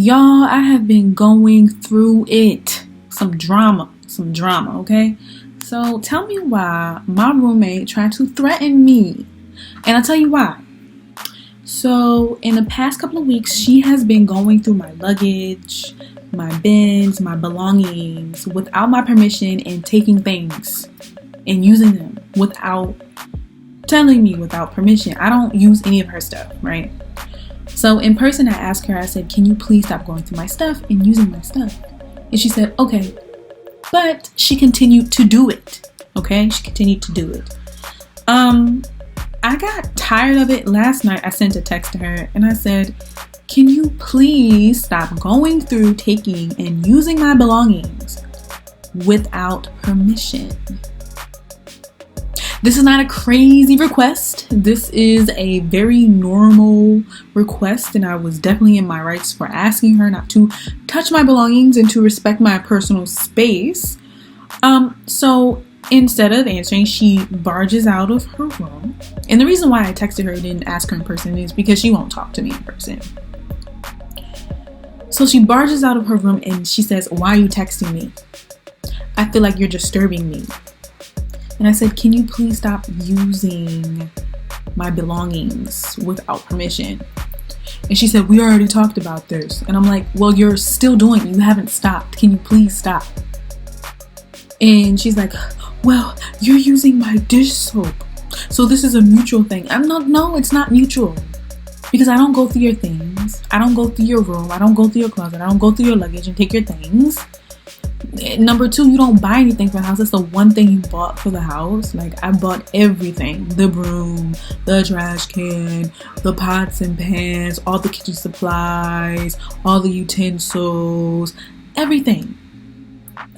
Y'all, I have been going through it. Some drama, okay? So tell me why my roommate tried to threaten me. And I'll tell you why. So in the past couple of weeks, she has been going through my luggage, my bins, my belongings without my permission and taking things and using them without telling me, without permission. I don't use any of her stuff, right? So in person, I asked her, I said, can you please stop going through my stuff and using my stuff? And she said, okay. But she continued to do it. Okay? She continued to do it. I got tired of it. Last night, I sent a text to her and I said, can you please stop going through, taking, and using my belongings without permission? This is not a crazy request. This is a very normal request, and I was definitely in my rights for asking her not to touch my belongings and to respect my personal space. So instead of answering, she barges out of her room. And the reason why I texted her and didn't ask her in person is because she won't talk to me in person. So she barges out of her room and she says, why are you texting me? I feel like you're disturbing me. And I said, can you please stop using my belongings without permission? And she said, we already talked about this. And I'm like, well, you're still doing it. You haven't stopped. Can you please stop? And she's like, well, you're using my dish soap. So this is a mutual thing. I'm not, no, it's not mutual. Because I don't go through your things. I don't go through your room. I don't go through your closet. I don't go through your luggage and take your things. Number two, you don't buy anything for the house. That's the one thing you bought for the house. Like, I bought everything. The broom, the trash can, the pots and pans, all the kitchen supplies, all the utensils, everything.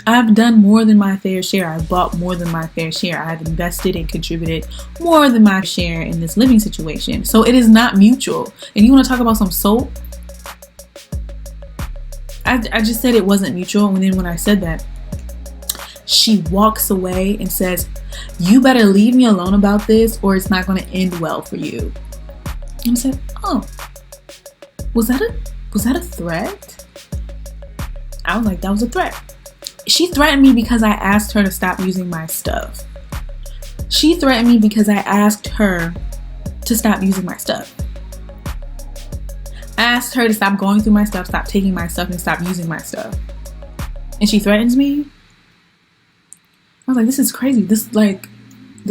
I've done more than my fair share. I bought more than my fair share. I've invested and contributed more than my share in this living situation. So it is not mutual. And you want to talk about some soap? I just said it wasn't mutual, and then when I said that, she walks away and says, you better leave me alone about this or it's not going to end well for you. And I said, oh, was that a threat? I was like, that was a threat. She threatened me because I asked her to stop using my stuff. She threatened me because I asked her to stop using my stuff. I asked her to stop going through my stuff, stop taking my stuff, and stop using my stuff. And she threatens me. I was like, this is crazy. This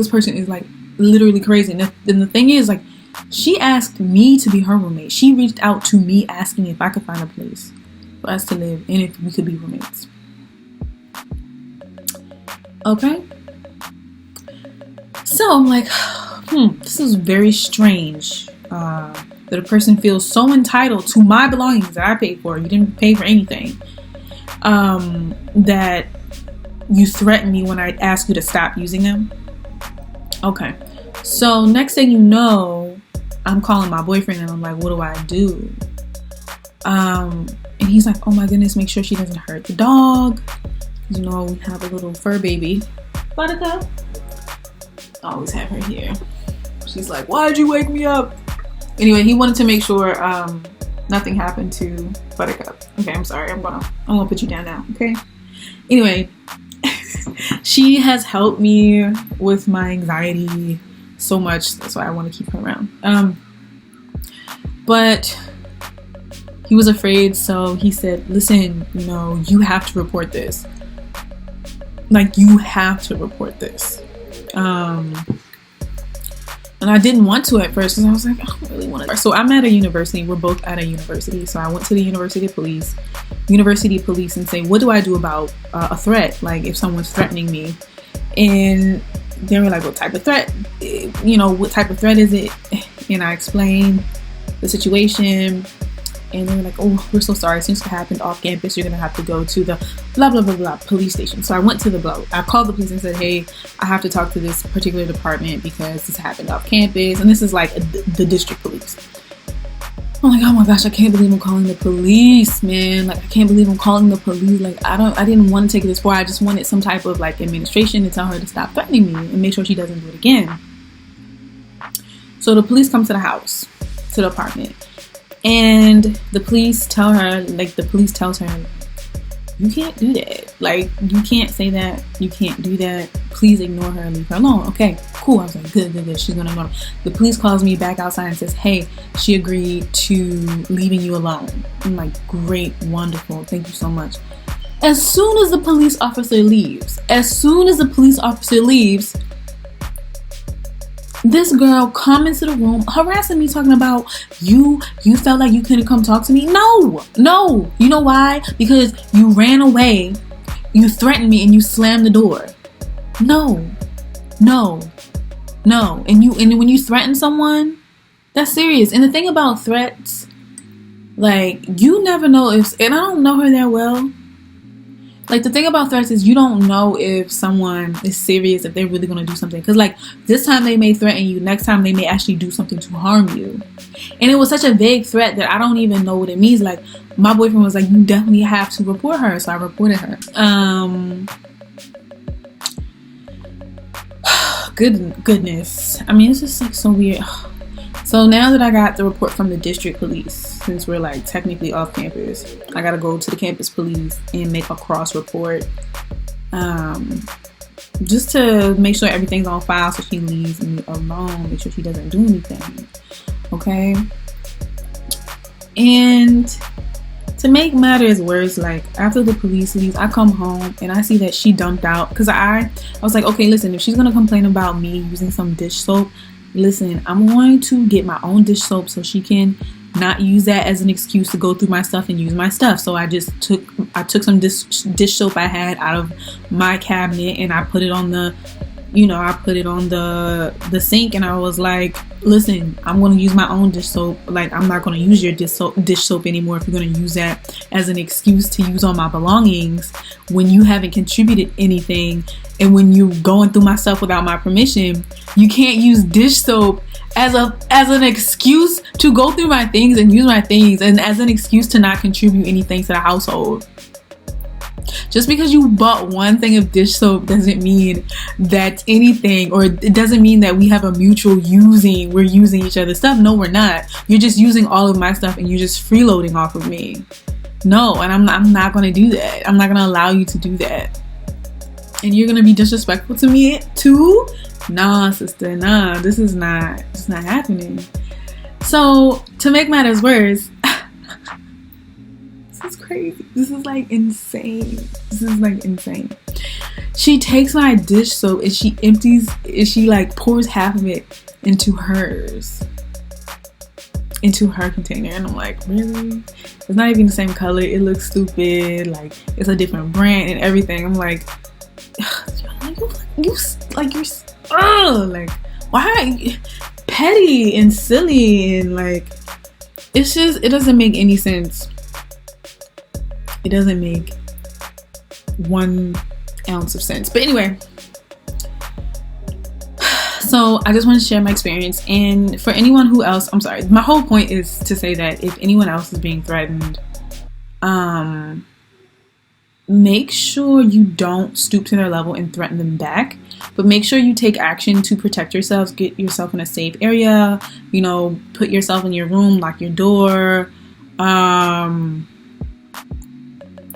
person is like literally crazy. And the thing is, like, she asked me to be her roommate. She reached out to me asking if I could find a place for us to live and if we could be roommates. Okay? So I'm like, this is very strange. That a person feels so entitled to my belongings that I paid for. You didn't pay for anything. That you threaten me when I ask you to stop using them. Okay. So next thing you know, I'm calling my boyfriend and I'm like, what do I do? And he's like, oh my goodness, make sure she doesn't hurt the dog. You know, we have a little fur baby. Buttercup. I always have her here. She's like, why'd you wake me up? Anyway, he wanted to make sure nothing happened to Buttercup. Okay, I'm sorry. I'm gonna put you down now. Okay. Anyway, she has helped me with my anxiety so much. That's why I want to keep her around. But he was afraid, so he said, "Listen, you know, you have to report this. Like, you have to report this." And I didn't want to at first because I was like, I don't really want to. So I'm at a university. We're both at a university. So I went to the university police and say, what do I do about a threat? Like, if someone's threatening me. And they were like, what type of threat? You know, what type of threat is it? And I explained the situation. And they were like, oh, we're so sorry. Since it happened off campus, you're going to have to go to the blah, blah, blah, blah police station. So I went to I called the police and said, hey, I have to talk to this particular department because this happened off campus. And this is like the district police. I'm like, oh my gosh, I can't believe I'm calling the police, man. Like, I can't believe I'm calling the police. Like, I didn't want to take it this far. I just wanted some type of like administration to tell her to stop threatening me and make sure she doesn't do it again. So the police come to the house, to the apartment. And the police tells her, you can't do that. Like, you can't say that. You can't do that. Please ignore her and leave her alone. Okay, cool. I was like, good. She's gonna ignore me. The police calls me back outside and says, hey, she agreed to leaving you alone. I'm like, great, wonderful. Thank you so much. As soon as the police officer leaves, this girl come into the room harassing me, talking about you felt like you couldn't come talk to me. No. You know why? Because you ran away, you threatened me, and you slammed the door. No. And when you threaten someone, that's serious. And the thing about threats, like, you never know if, and I don't know her that well. Like, the thing about threats is you don't know if someone is serious, if they're really going to do something. Because, like, this time they may threaten you. Next time they may actually do something to harm you. And it was such a vague threat that I don't even know what it means. Like, my boyfriend was like, you definitely have to report her. So I reported her. Goodness. I mean, it's just, like, so weird. So now that I got the report from the district police, since we're like technically off campus, I gotta go to the campus police and make a cross report, just to make sure everything's on file so she leaves me alone, make sure she doesn't do anything. Okay. And to make matters worse, like, after the police leaves, I come home and I see that she dumped out, because I was like, okay, listen, if she's gonna complain about me using some dish soap, listen, I'm going to get my own dish soap so she can not use that as an excuse to go through my stuff and use my stuff. So I took some dish soap I had out of my cabinet and I put it on the sink, and I was like, listen, I'm going to use my own dish soap. Like, I'm not going to use your dish soap anymore if you're going to use that as an excuse to use all my belongings when you haven't contributed anything, and when you're going through my stuff without my permission. You can't use dish soap as an excuse to go through my things and use my things, and as an excuse to not contribute anything to the household. Just because you bought one thing of dish soap doesn't mean that anything, or it doesn't mean that we have a mutual we're using each other's stuff. No, we're not. You're just using all of my stuff and you're just freeloading off of me. No, and I'm not going to do that. I'm not going to allow you to do that. And you're going to be disrespectful to me too? Nah, sister, nah. This is not happening. So, to make matters worse, this is crazy. This is like insane. She takes my dish soap and she like pours half of it into her container, and I'm like, really? It's not even the same color. It looks stupid. Like, it's a different brand and everything. I'm like, why are you petty and silly, and like, it's just, it doesn't make any sense. It doesn't make 1 ounce of sense. But anyway, so I just want to share my experience. And for anyone who else, I'm sorry, my whole point is to say that if anyone else is being threatened, make sure you don't stoop to their level and threaten them back. But make sure you take action to protect yourselves. Get yourself in a safe area. Put yourself in your room, lock your door,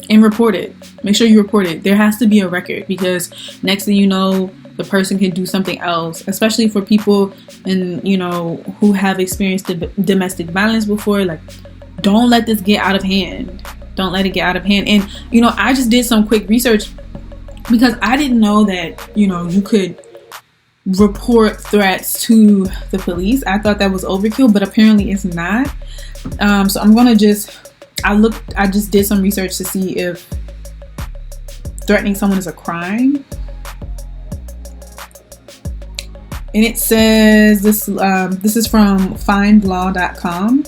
and report it. Make sure you report it. There has to be a record, because next thing you know, the person can do something else, especially for people who have experienced domestic violence before. Like, don't let this get out of hand. Don't let it get out of hand. And, I just did some quick research, because I didn't know that, you could report threats to the police. I thought that was overkill, but apparently it's not. So I'm going to I just did some research to see if threatening someone is a crime. And it says this is from findlaw.com.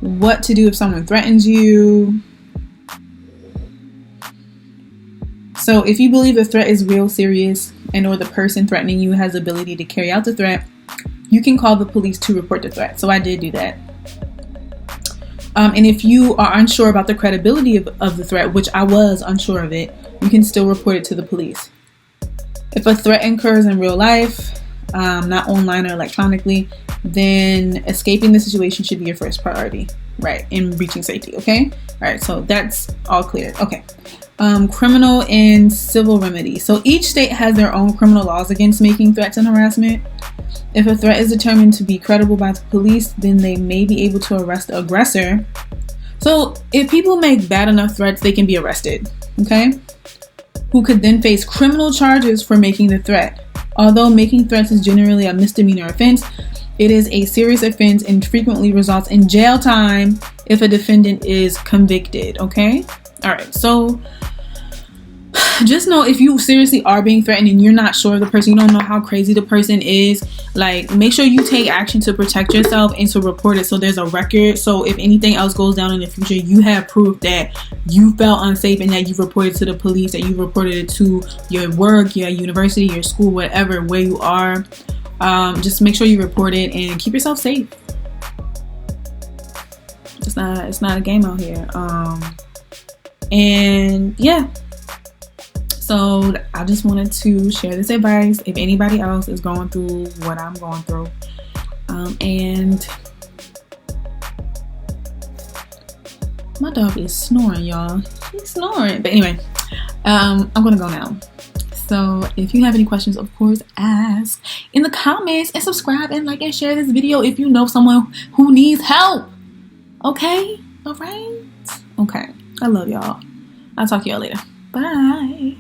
What to do if someone threatens you. So if you believe the threat is real serious, and or the person threatening you has the ability to carry out the threat, you can call the police to report the threat. So I did do that. And if you are unsure about the credibility of the threat, which I was unsure of it, you can still report it to the police. If a threat occurs in real life, not online or electronically, then escaping the situation should be your first priority. right, in reaching safety. Okay, all right, so that's all clear. Okay. Criminal and civil remedies. So each state has their own criminal laws against making threats and harassment. If a threat is determined to be credible by the police, then they may be able to arrest the aggressor. So if people make bad enough threats, they can be arrested, okay? Who could then face criminal charges for making the threat. Although making threats is generally a misdemeanor offense, it is a serious offense and frequently results in jail time if a defendant is convicted, okay? All right, so just know if you seriously are being threatened and you're not sure of the person, you don't know how crazy the person is, like, make sure you take action to protect yourself and to report it so there's a record. So if anything else goes down in the future, you have proof that you felt unsafe and that you reported to the police, that you reported it to your work, your university, your school, whatever, where you are. Just make sure you report it and keep yourself safe. It's not a game out here. And yeah. So I just wanted to share this advice if anybody else is going through what I'm going through. And my dog is snoring, y'all. He's snoring. But anyway, I'm gonna go now. So if you have any questions, of course, ask in the comments and subscribe and like and share this video if you know someone who needs help. Okay? All right? Okay. I love y'all. I'll talk to y'all later. Bye.